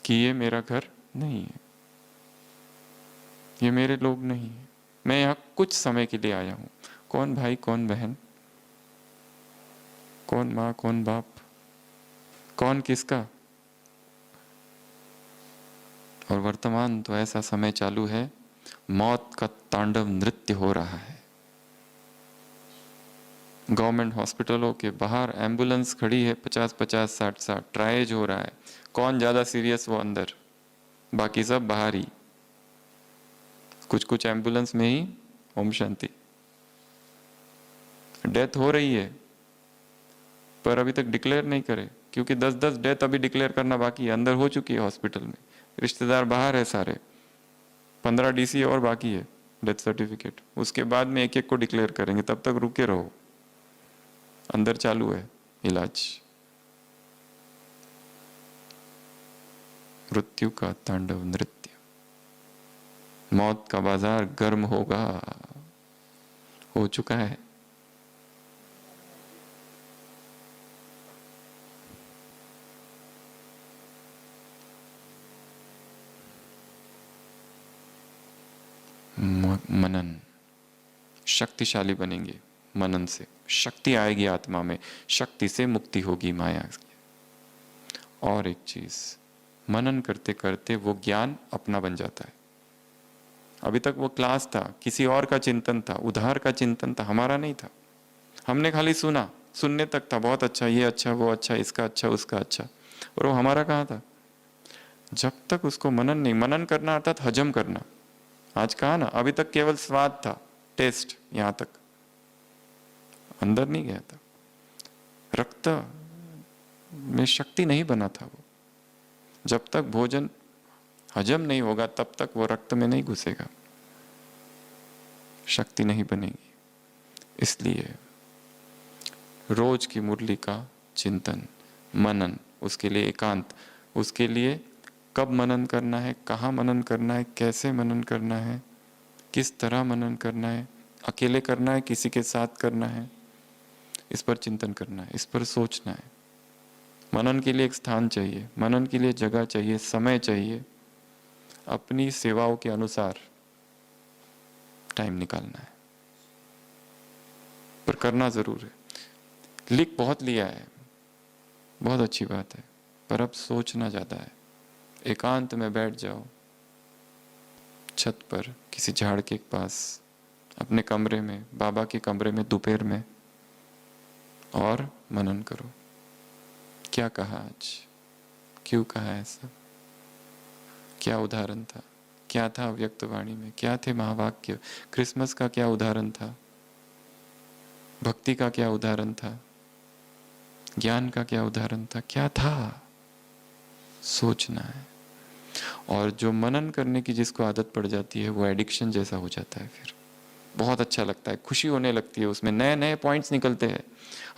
कि ये मेरा घर नहीं है, ये मेरे लोग नहीं है, मैं यहाँ कुछ समय के लिए आया हूँ। कौन भाई, कौन बहन, कौन माँ, कौन बाप, कौन किसका। और वर्तमान तो ऐसा समय चालू है, मौत का तांडव नृत्य हो रहा है। गवर्नमेंट हॉस्पिटलों के बाहर एम्बुलेंस खड़ी है, 50-50, 60-60, ट्रायज हो रहा है। कौन ज्यादा सीरियस, वो अंदर, बाकी सब बाहर ही। कुछ कुछ एम्बुलेंस में ही ओम शांति। डेथ हो रही है पर अभी तक डिक्लेयर नहीं करे, क्योंकि 10-10 डेथ अभी डिक्लेयर करना बाकी है। अंदर हो चुकी है हॉस्पिटल में, रिश्तेदार बाहर है सारे, 15 डीसी और बाकी है डेथ सर्टिफिकेट। उसके बाद में एक एक को डिक्लेयर करेंगे, तब तक रुके रहो, अंदर चालू है इलाज। मृत्यु का तांडव नृत्य, मौत का बाजार गर्म होगा, हो चुका है। मनन, शक्तिशाली बनेंगे मनन से, शक्ति आएगी आत्मा में, शक्ति से मुक्ति होगी माया की। और एक चीज, मनन करते करते वो ज्ञान अपना बन जाता है। अभी तक वो क्लास था, किसी और का चिंतन था, उधार का चिंतन था, हमारा नहीं था। हमने खाली सुना, सुनने तक था, बहुत अच्छा, ये अच्छा, वो अच्छा, इसका अच्छा, उसका अच्छा, और वो हमारा कहाँ था। जब तक उसको मनन नहीं, मनन करना अर्थात हजम करना। आज कहा ना, अभी तक केवल स्वाद था, टेस्ट, यहां तक, अंदर नहीं गया था। रक्त में शक्ति नहीं बना था वो। जब तक भोजन हजम नहीं होगा तब तक वो रक्त में नहीं घुसेगा, शक्ति नहीं बनेगी। इसलिए रोज की मुरली का चिंतन, मनन, उसके लिए एकांत, उसके लिए कब मनन करना है, कहाँ मनन करना है, कैसे मनन करना है, किस तरह मनन करना है, अकेले करना है, किसी के साथ करना है, इस पर चिंतन करना है, इस पर सोचना है। मनन के लिए एक स्थान चाहिए, मनन के लिए जगह चाहिए, समय चाहिए, अपनी सेवाओं के अनुसार टाइम निकालना है, पर करना जरूर है। लिख बहुत लिया है, बहुत अच्छी बात है, पर अब सोचना ज्यादा है। एकांत में बैठ जाओ, छत पर, किसी झाड़ के पास, अपने कमरे में, बाबा के कमरे में दोपहर में, और मनन करो। क्या कहा आज, क्यों कहा ऐसा, क्या उदाहरण था, क्या था अव्यक्त वाणी में, क्या थे महावाक्य, क्रिसमस का क्या उदाहरण था, भक्ति का क्या उदाहरण था, ज्ञान का क्या उदाहरण था, क्या था, सोचना है। और जो मनन करने की जिसको आदत पड़ जाती है वो एडिक्शन जैसा हो जाता है, फिर बहुत अच्छा लगता है, खुशी होने लगती है, उसमें नए नए पॉइंट्स निकलते हैं,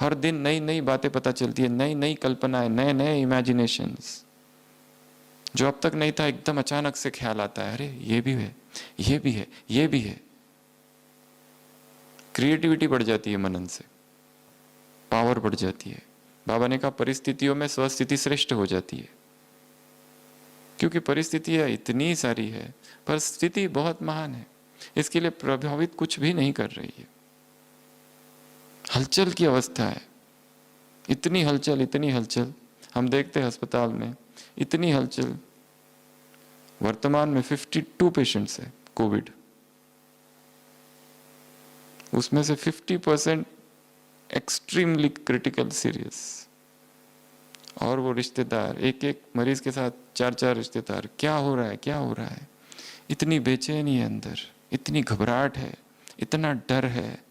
हर दिन नई नई बातें पता चलती है, नई नई कल्पनाएं, नए नए इमेजिनेशंस, जो अब तक नहीं था एकदम अचानक से ख्याल आता है, अरे ये भी है, ये भी है, ये भी है। क्रिएटिविटी बढ़ जाती है मनन से, पावर बढ़ जाती है। बाबा ने कहा परिस्थितियों में स्वस्थिति श्रेष्ठ हो जाती है। क्योंकि परिस्थितियां इतनी सारी है, पर स्थिति बहुत महान है, इसके लिए प्रभावित कुछ भी नहीं कर रही है। हलचल की अवस्था है, इतनी हलचल, इतनी हलचल। हम देखते हैं अस्पताल में इतनी हलचल। वर्तमान में 52 पेशेंट्स है कोविड, उसमें से 50% एक्सट्रीमली क्रिटिकल सीरियस। और वो रिश्तेदार, एक एक मरीज के साथ 4-4 रिश्तेदार, क्या हो रहा है, क्या हो रहा है। इतनी बेचैनी है अंदर, इतनी घबराहट है, इतना डर है।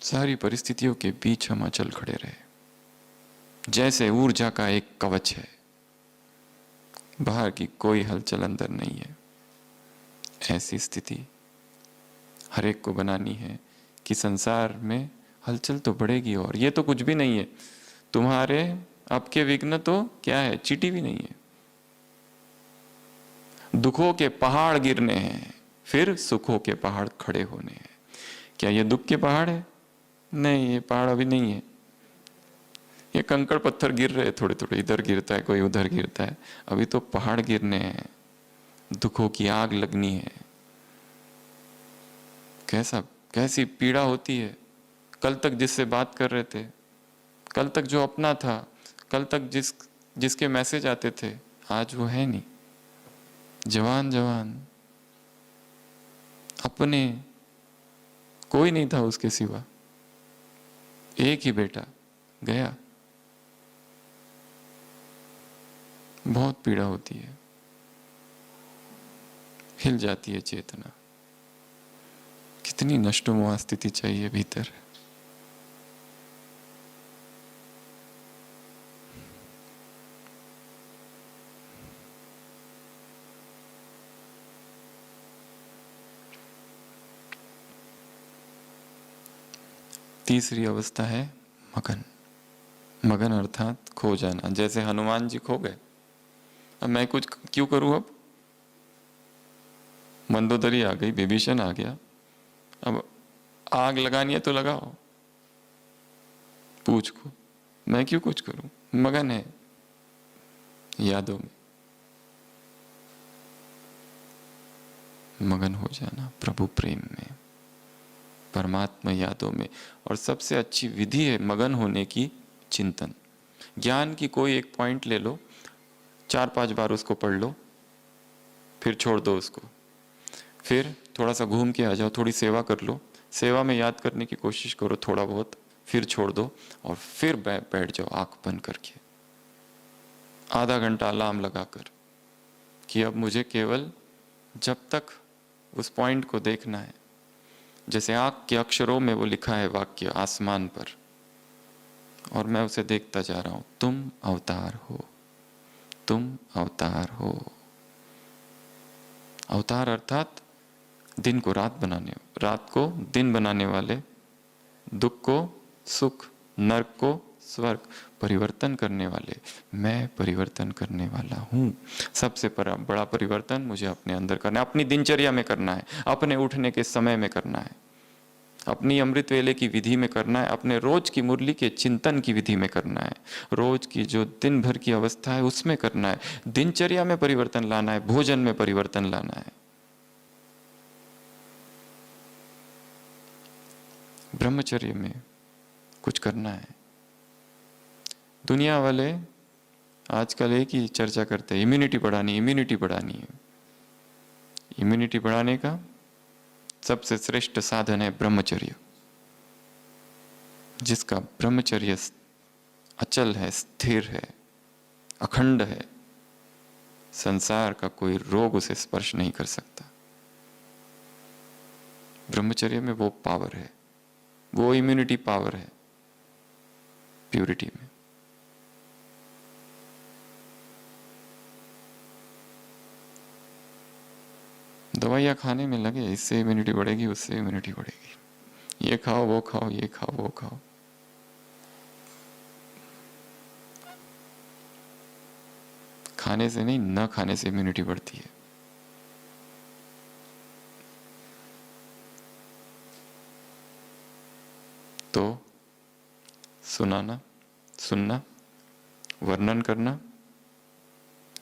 सारी परिस्थितियों के बीच हम अचल खड़े रहे, जैसे ऊर्जा का एक कवच है, बाहर की कोई हलचल अंदर नहीं है। ऐसी स्थिति हर एक को बनानी है कि संसार में हलचल तो बढ़ेगी, और ये तो कुछ भी नहीं है। तुम्हारे आपके विघ्न तो क्या है, चींटी भी नहीं है। दुखों के पहाड़ गिरने हैं, फिर सुखों के पहाड़ खड़े होने हैं। क्या ये दुख के पहाड़ है? नहीं, ये पहाड़ अभी नहीं है। ये कंकड़ पत्थर गिर रहे, थोड़े थोड़े, इधर गिरता है, कोई उधर गिरता है। अभी तो पहाड़ गिरने हैं, दुखों की आग लगनी है। कैसी पीड़ा होती है। कल तक जिससे बात कर रहे थे, कल तक जो अपना था, कल तक जिसके मैसेज आते थे, आज वो है नहीं। जवान जवान अपने, कोई नहीं था उसके सिवा, एक ही बेटा गया। बहुत पीड़ा होती है, हिल जाती है चेतना। कितनी नष्टोमुआ स्थिति चाहिए भीतर। तीसरी अवस्था है मगन। मगन अर्थात खो जाना। जैसे हनुमान जी खो गए, अब मैं कुछ क्यों करूं, अब मंदोदरी आ गई, विभीषण आ गया, अब आग लगानी है तो लगाओ पूछ को, मैं क्यों कुछ करूं। मगन है यादों में। मगन हो जाना प्रभु प्रेम में, परमात्मा यादों में। और सबसे अच्छी विधि है मगन होने की चिंतन। ज्ञान की कोई एक पॉइंट ले लो, 4-5 बार उसको पढ़ लो, फिर छोड़ दो उसको, फिर थोड़ा सा घूम के आ जाओ, थोड़ी सेवा कर लो, सेवा में याद करने की कोशिश करो थोड़ा बहुत, फिर छोड़ दो, और फिर बैठ जाओ आंख बंद करके, आधा घंटा अलार्म लगाकर, कि अब मुझे केवल जब तक उस पॉइंट को देखना है। जैसे आंख के अक्षरों में वो लिखा है वाक्य आसमान पर, और मैं उसे देखता जा रहा हूं, तुम अवतार हो, तुम अवतार हो। अवतार अर्थात दिन को रात बनाने, रात को दिन बनाने वाले, दुख को सुख, नरक को स्वर्ग परिवर्तन करने वाले। मैं परिवर्तन करने वाला हूं। सबसे बड़ा परिवर्तन मुझे अपने अंदर करना है, अपनी दिनचर्या में करना है, अपने उठने के समय में करना है, अपनी अमृत वेले की विधि में करना है, अपने रोज की मुरली के चिंतन की विधि में करना है, रोज की जो दिन भर की अवस्था है उसमें करना है, दिनचर्या में परिवर्तन लाना है, भोजन में परिवर्तन लाना है। ब्रह्मचर्य में कुछ करना है। दुनिया वाले आजकल एक ही चर्चा करते हैं, इम्यूनिटी बढ़ानी, इम्यूनिटी बढ़ानी है। इम्यूनिटी बढ़ाने का सबसे श्रेष्ठ साधन है ब्रह्मचर्य। जिसका ब्रह्मचर्य अचल है, स्थिर है, अखंड है, संसार का कोई रोग उसे स्पर्श नहीं कर सकता। ब्रह्मचर्य में वो पावर है, वो इम्यूनिटी पावर है प्यूरिटी में। दवाइयाँ खाने में लगे, इससे इम्यूनिटी बढ़ेगी, उससे इम्यूनिटी बढ़ेगी, ये खाओ वो खाओ, ये खाओ वो खाओ। खाने से नहीं, न खाने से इम्यूनिटी बढ़ती है। तो सुनाना, सुनना, वर्णन करना।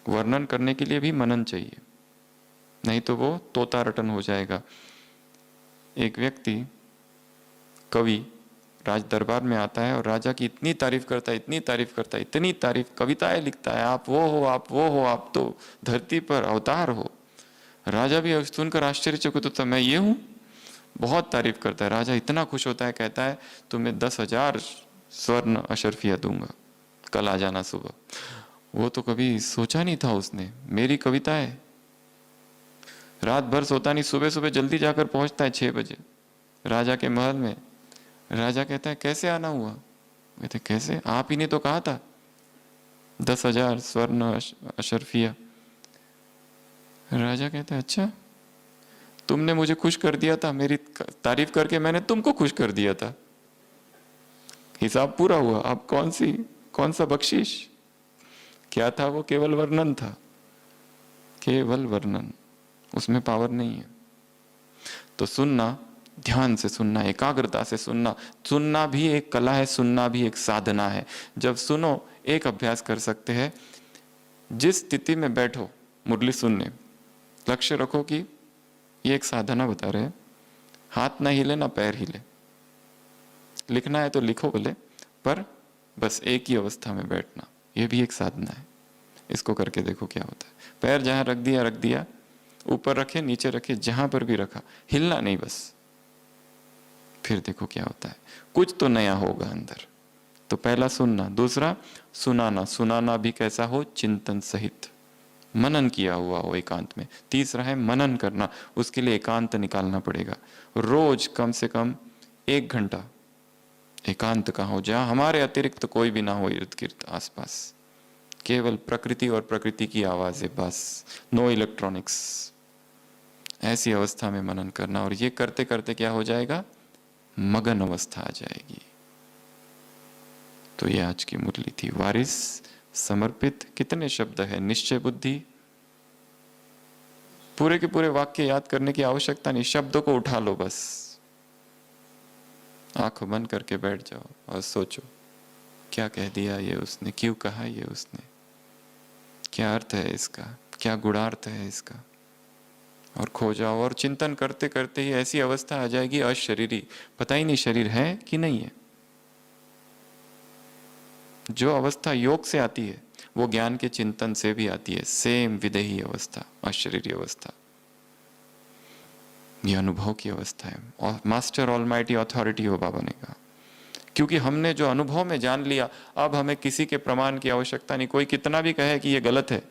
वर्णन करने के लिए भी मनन चाहिए, नहीं तो वो तोता रटन हो जाएगा। एक व्यक्ति कवि राज दरबार में आता है और राजा की इतनी तारीफ करता है, इतनी तारीफ करता है, इतनी तारीफ, कविताएं लिखता है, आप वो हो, आप वो हो, आप तो धरती पर अवतार हो। राजा भी सुनकर आश्चर्यचकित होता है, मैं ये हूं? बहुत तारीफ करता है। राजा इतना खुश होता है, कहता है तुम्हें 10,000 स्वर्ण अशर्फिया दूंगा, कल आ जाना सुबह। वो तो कभी सोचा नहीं था उसने, मेरी कविता है। रात भर सोता नहीं, सुबह सुबह जल्दी जाकर पहुंचता है 6 बजे राजा के महल में। राजा कहता है कैसे आना हुआ? कहते कैसे, आप ही ने तो कहा था 10,000 स्वर्ण अशर्फिया। राजा कहता है अच्छा, तुमने मुझे खुश कर दिया था, मेरी तारीफ करके मैंने तुमको खुश कर दिया था, हिसाब पूरा हुआ। अब कौन सा बख्शीश? क्या था वो? केवल वर्णन था, केवल वर्णन, उसमें पावर नहीं है। तो सुनना, ध्यान से सुनना, एकाग्रता से सुनना। सुनना भी एक कला है, सुनना भी एक साधना है। जब सुनो, एक अभ्यास कर सकते हैं, जिस स्थिति में बैठो मुरली सुनने, लक्ष्य रखो कि ये एक साधना बता रहे हैं, हाथ ना हिले ना पैर हिले, लिखना है तो लिखो भले, पर बस एक ही अवस्था में बैठना, ये भी एक साधना है। इसको करके देखो क्या होता है। पैर जहां रख दिया, ऊपर रखे नीचे रखे, जहां पर भी रखा, हिलना नहीं बस। फिर देखो क्या होता है, कुछ तो नया होगा अंदर। तो पहला सुनना, दूसरा सुनाना, सुनाना भी कैसा हो? चिंतन सहित, मनन किया हुआ हो एकांत में। तीसरा है मनन करना, उसके लिए एकांत निकालना पड़ेगा। रोज कम से कम 1 घंटा एकांत का हो, जहां हमारे अतिरिक्त कोई भी ना हो इर्द गिर्द आसपास, केवल प्रकृति और प्रकृति की आवाजें बस, नो इलेक्ट्रॉनिक्स। ऐसी अवस्था में मनन करना, और ये करते करते क्या हो जाएगा? मगन अवस्था आ जाएगी। तो ये आज की मुरली थी। वारिस समर्पित, कितने शब्द है? निश्चय बुद्धि, पूरे के पूरे वाक्य याद करने की आवश्यकता नहीं, शब्दों को उठा लो बस। आंख बंद करके बैठ जाओ और सोचो क्या कह दिया ये उसने, क्यों कहा ये उसने, क्या अर्थ है इसका, क्या गुणार्थ है इसका, और खो जाओ। और चिंतन करते करते ही ऐसी अवस्था आ जाएगी अशरीरी, पता ही नहीं शरीर है कि नहीं है। जो अवस्था योग से आती है वो ज्ञान के चिंतन से भी आती है, सेम विदेही अवस्था, अशरीरी अवस्था। ये अनुभव की अवस्था है। और मास्टर ऑलमाइटी अथॉरिटी हो, बाबा ने कहा, क्योंकि हमने जो अनुभव में जान लिया, अब हमें किसी के प्रमाण की आवश्यकता नहीं। कोई कितना भी कहे कि ये गलत है,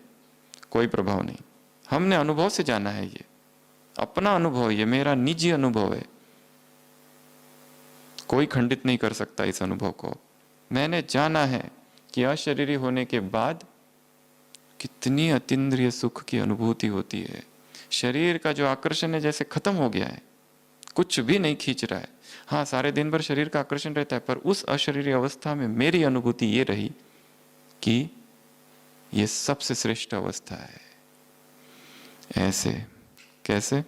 कोई प्रभाव नहीं। हमने अनुभव से जाना है, ये अपना अनुभव, ये मेरा निजी अनुभव है, कोई खंडित नहीं कर सकता इस अनुभव को। मैंने जाना है कि अशरीरी होने के बाद कितनी अतीन्द्रिय सुख की अनुभूति होती है। शरीर का जो आकर्षण है जैसे खत्म हो गया है, कुछ भी नहीं खींच रहा है। हाँ, सारे दिन भर शरीर का आकर्षण रहता है, पर उस अशरीरी अवस्था में मेरी अनुभूति ये रही कि ये सबसे श्रेष्ठ अवस्था है। ऐसे कैसे?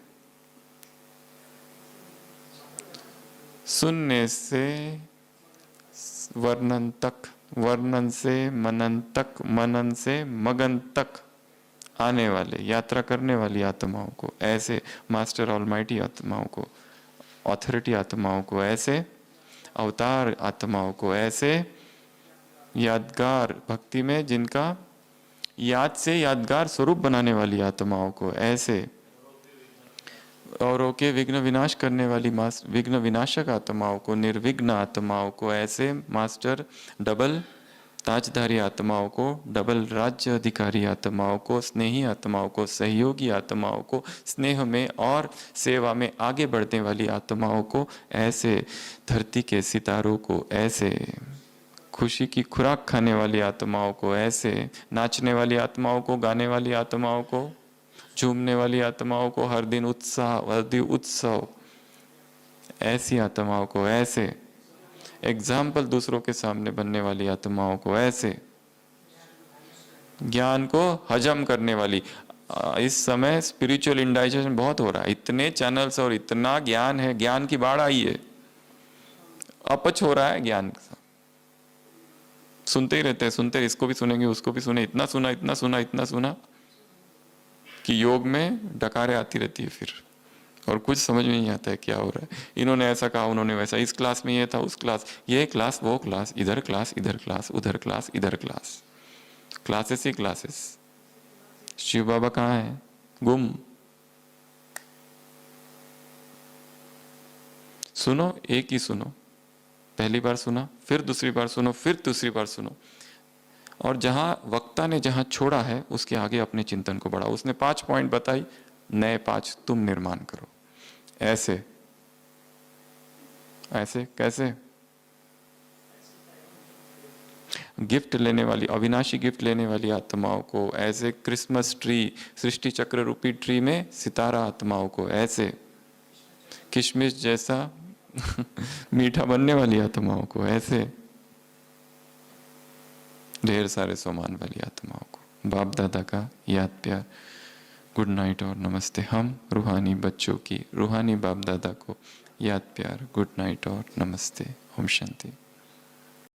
सुनने से वर्णन तक, वर्णन से मनन तक, मनन से मगन तक आने वाले, यात्रा करने वाली आत्माओं को, ऐसे मास्टर ऑलमाइटी आत्माओं को, ऑथोरिटी आत्माओं को, ऐसे अवतार आत्माओं को, ऐसे यादगार भक्ति में जिनका याद से यादगार स्वरूप बनाने वाली आत्माओं को, ऐसे औरों के विघ्न विनाश करने वाली विघ्न विनाशक आत्माओं को, निर्विघ्न आत्माओं को, ऐसे मास्टर डबल ताजधारी आत्माओं को, डबल राज्य अधिकारी आत्माओं को, स्नेही आत्माओं को, सहयोगी आत्माओं को, स्नेह में और सेवा में आगे बढ़ने वाली आत्माओं को, ऐसे धरती के सितारों को, ऐसे खुशी की खुराक खाने वाली आत्माओं को, ऐसे नाचने वाली आत्माओं को, गाने वाली आत्माओं को, झूमने वाली आत्माओं को, हर दिन उत्साह, हर दिन उत्सव, ऐसी आत्माओं को, ऐसे एग्जाम्पल दूसरों के सामने बनने वाली आत्माओं को, ऐसे ज्ञान को हजम करने वाली। इस समय स्पिरिचुअल इंडाइजेशन बहुत हो रहा है, इतने चैनल्स और इतना ज्ञान है, ज्ञान की बाढ़ आई है, अपच हो रहा है ज्ञान का, सुनते ही रहते हैं, सुनते हैं, इसको भी सुनेंगे उसको भी सुने, इतना सुना इतना सुना इतना सुना कि योग में डकारें आती रहती है फिर, और कुछ समझ में नहीं आता है क्या हो रहा है। इन्होंने ऐसा कहा, उन्होंने वैसा, इस क्लास में ये था, उस क्लास, ये क्लास वो क्लास, इधर क्लास इधर क्लास, उधर क्लास इधर क्लास, क्लासेस ही क्लासेस। शिव बाबा कहाँ है? गुम। सुनो, एक ही सुनो, पहली बार सुना, फिर दूसरी बार सुनो, फिर तीसरी बार सुनो, और जहां वक्ता ने जहां छोड़ा है उसके आगे अपने चिंतन को बढ़ाओ। उसने 5 पॉइंट बताई, नए 5 तुम निर्माण करो। ऐसे ऐसे कैसे? गिफ्ट लेने वाली, अविनाशी गिफ्ट लेने वाली आत्माओं को ऐसे, क्रिसमस ट्री, सृष्टि चक्र रूपी ट्री में सितारा आत्माओं को ऐसे, किशमिश जैसा मीठा बनने वाली आत्माओं को ऐसे, ढेर सारे सामान वाली आत्माओं को बाप दादा का याद प्यार, गुड नाइट और नमस्ते। हम रूहानी बच्चों की, रूहानी बाप दादा को याद प्यार, गुड नाइट और नमस्ते। ओम शांति।